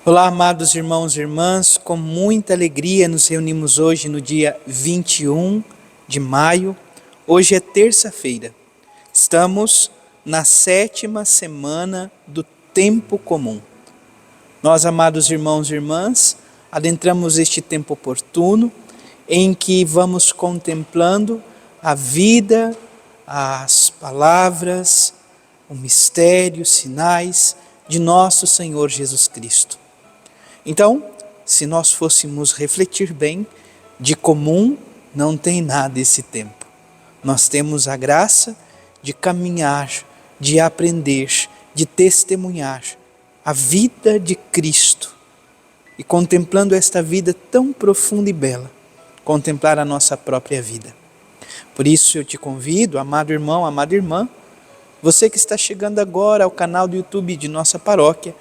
Olá, amados irmãos e irmãs, com muita alegria nos reunimos hoje no dia 21 de maio. Hoje é terça-feira. Estamos na 7ª semana do tempo comum. Nós, amados irmãos e irmãs, adentramos este tempo oportuno em que vamos contemplando a vida, as palavras, o mistério, os sinais de nosso Senhor Jesus Cristo. Então, se nós fôssemos refletir bem, de comum não tem nada esse tempo. Nós temos a graça de caminhar, de aprender, de testemunhar a vida de Cristo. E contemplando esta vida tão profunda e bela, contemplar a nossa própria vida. Por isso eu te convido, amado irmão, amada irmã, você que está chegando agora ao canal do YouTube de nossa paróquia,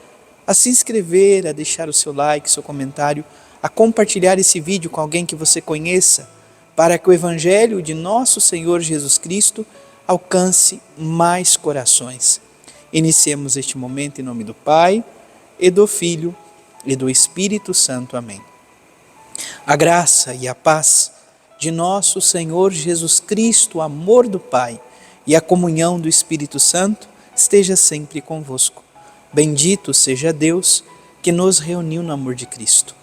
a se inscrever, a deixar o seu like, seu comentário, a compartilhar esse vídeo com alguém que você conheça, para que o Evangelho de nosso Senhor Jesus Cristo alcance mais corações. Iniciemos este momento em nome do Pai, e do Filho, e do Espírito Santo. Amém. A graça e a paz de nosso Senhor Jesus Cristo, o amor do Pai e a comunhão do Espírito Santo esteja sempre convosco. Bendito seja Deus que nos reuniu no amor de Cristo.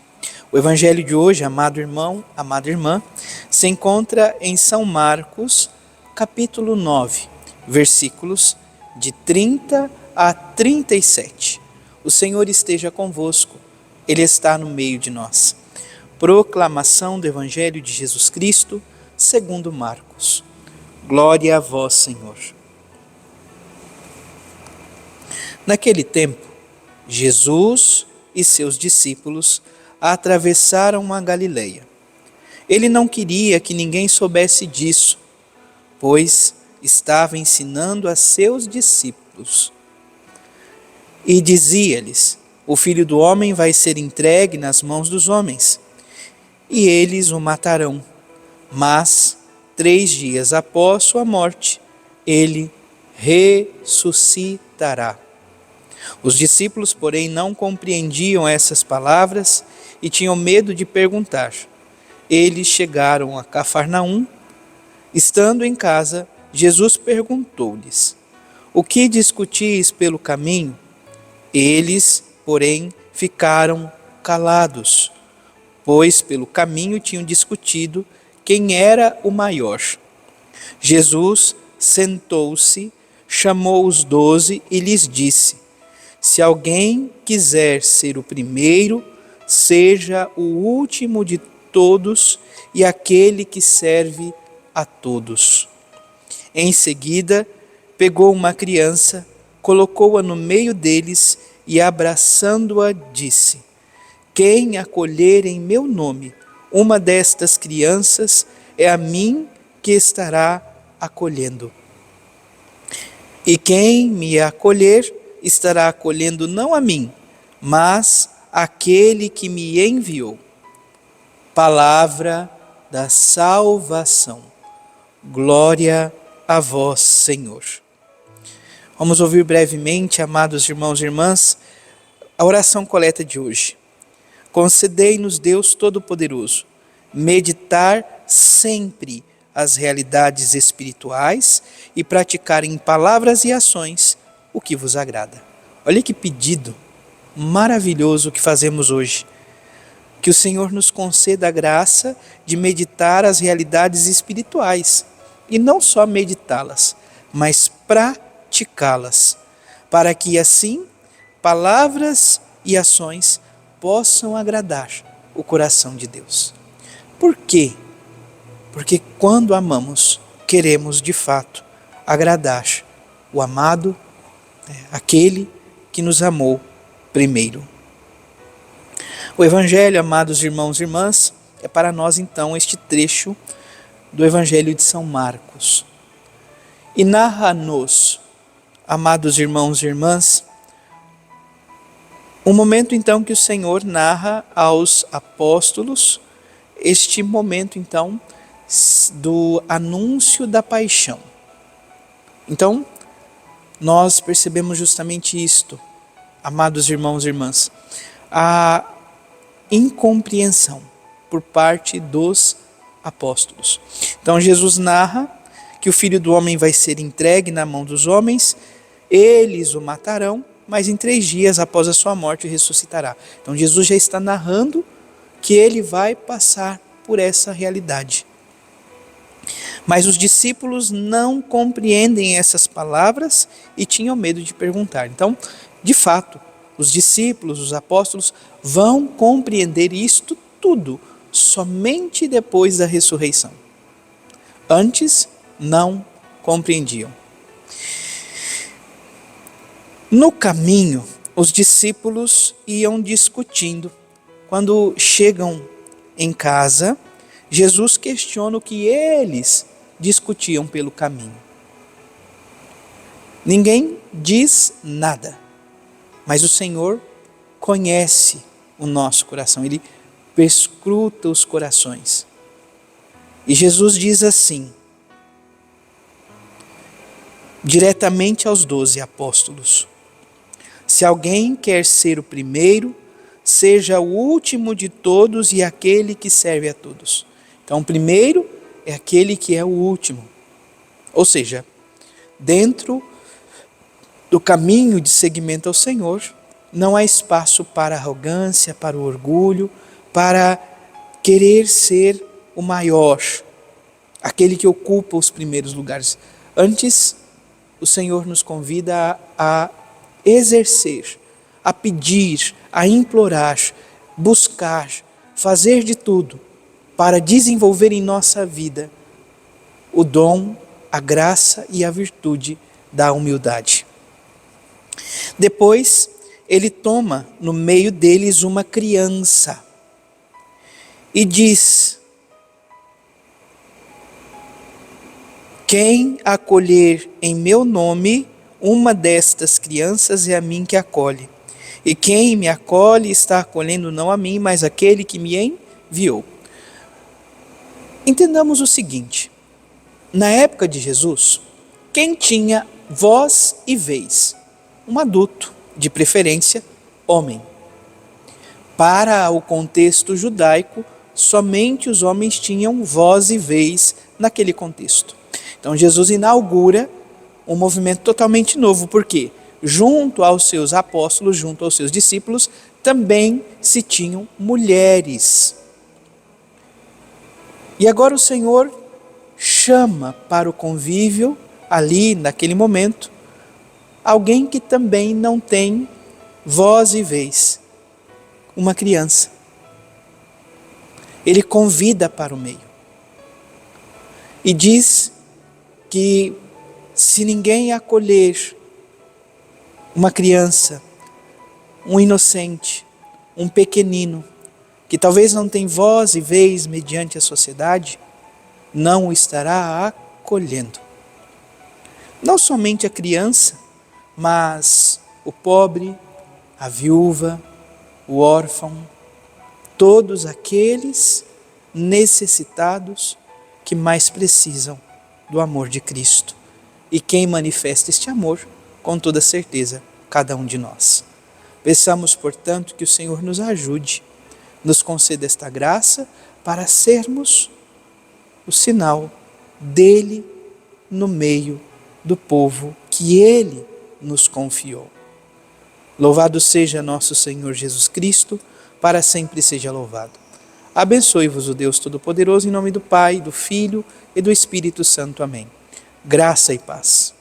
O Evangelho de hoje, amado irmão, amada irmã, se encontra em São Marcos, capítulo 9, versículos de 30 a 37. O Senhor esteja convosco, Ele está no meio de nós. Proclamação do Evangelho de Jesus Cristo, segundo Marcos. Glória a vós, Senhor. Naquele tempo, Jesus e seus discípulos atravessaram a Galileia. Ele não queria que ninguém soubesse disso, pois estava ensinando a seus discípulos. E dizia-lhes: o Filho do Homem vai ser entregue nas mãos dos homens, e eles o matarão. Mas, 3 dias após sua morte, ele ressuscitará. Os discípulos, porém, não compreendiam essas palavras e tinham medo de perguntar. Eles chegaram a Cafarnaum. Estando em casa, Jesus perguntou-lhes: o que discutis pelo caminho? Eles, porém, ficaram calados, pois pelo caminho tinham discutido quem era o maior. Jesus sentou-se, chamou os 12 e lhes disse: se alguém quiser ser o primeiro, seja o último de todos e aquele que serve a todos. Em seguida, pegou uma criança, colocou-a no meio deles e, abraçando-a, disse: quem acolher em meu nome uma destas crianças, é a mim que estará acolhendo. E quem me acolher, estará acolhendo não a mim, mas aquele que me enviou. Palavra da salvação. Glória a vós, Senhor. Vamos ouvir brevemente, amados irmãos e irmãs, a oração coleta de hoje. Concedei-nos, Deus Todo-Poderoso, meditar sempre as realidades espirituais e praticar em palavras e ações o que vos agrada. Olha que pedido maravilhoso que fazemos hoje. Que o Senhor nos conceda a graça de meditar as realidades espirituais. E não só meditá-las, mas praticá-las. Para que assim, palavras e ações possam agradar o coração de Deus. Por quê? Porque quando amamos, queremos de fato agradar o amado, aquele que nos amou primeiro. O Evangelho, amados irmãos e irmãs, é para nós então este trecho do Evangelho de São Marcos. E narra-nos, amados irmãos e irmãs, um momento então que o Senhor narra aos apóstolos, este momento então do anúncio da paixão. Então, nós percebemos justamente isto, amados irmãos e irmãs. a incompreensão por parte dos apóstolos. Então Jesus narra que o Filho do Homem vai ser entregue na mão dos homens, eles o matarão, mas em 3 dias após a sua morte ressuscitará. Então Jesus já está narrando que ele vai passar por essa realidade. Mas os discípulos não compreendem essas palavras e tinham medo de perguntar. Então, de fato, os discípulos, os apóstolos, vão compreender isto tudo somente depois da ressurreição. Antes, não compreendiam. No caminho, os discípulos iam discutindo. Quando chegam em casa, Jesus questiona o que eles discutiam pelo caminho. Ninguém diz nada, mas o Senhor conhece o nosso coração, Ele perscruta os corações. E Jesus diz assim, diretamente aos 12 apóstolos: se alguém quer ser o primeiro, seja o último de todos e aquele que serve a todos. Então, o primeiro é aquele que é o último. Ou seja, dentro do caminho de seguimento ao Senhor, não há espaço para arrogância, para o orgulho, para querer ser o maior, aquele que ocupa os primeiros lugares. Antes, o Senhor nos convida a exercer, a pedir, a implorar, buscar, fazer de tudo para desenvolver em nossa vida o dom, a graça e a virtude da humildade. Depois, ele toma no meio deles uma criança e diz: quem acolher em meu nome uma destas crianças é a mim que acolhe. E quem me acolhe está acolhendo não a mim, mas aquele que me enviou. Entendamos o seguinte: na época de Jesus, quem tinha voz e vez? Um adulto, de preferência homem. Para o contexto judaico, somente os homens tinham voz e vez naquele contexto. Então Jesus inaugura um movimento totalmente novo, porque junto aos seus apóstolos, junto aos seus discípulos, também se tinham mulheres. E agora o Senhor chama para o convívio, ali naquele momento, alguém que também não tem voz e vez, uma criança. Ele convida para o meio. E diz que se ninguém acolher uma criança, um inocente, um pequenino, que talvez não tem voz e vez mediante a sociedade, não o estará acolhendo. Não somente a criança, mas o pobre, a viúva, o órfão, todos aqueles necessitados que mais precisam do amor de Cristo. E quem manifesta este amor, com toda certeza, cada um de nós. Peçamos, portanto, que o Senhor nos ajude, nos conceda esta graça para sermos o sinal dele no meio do povo que ele nos confiou. Louvado seja nosso Senhor Jesus Cristo, para sempre seja louvado. Abençoe-vos o Deus Todo-Poderoso, em nome do Pai, do Filho e do Espírito Santo. Amém. Graça e paz.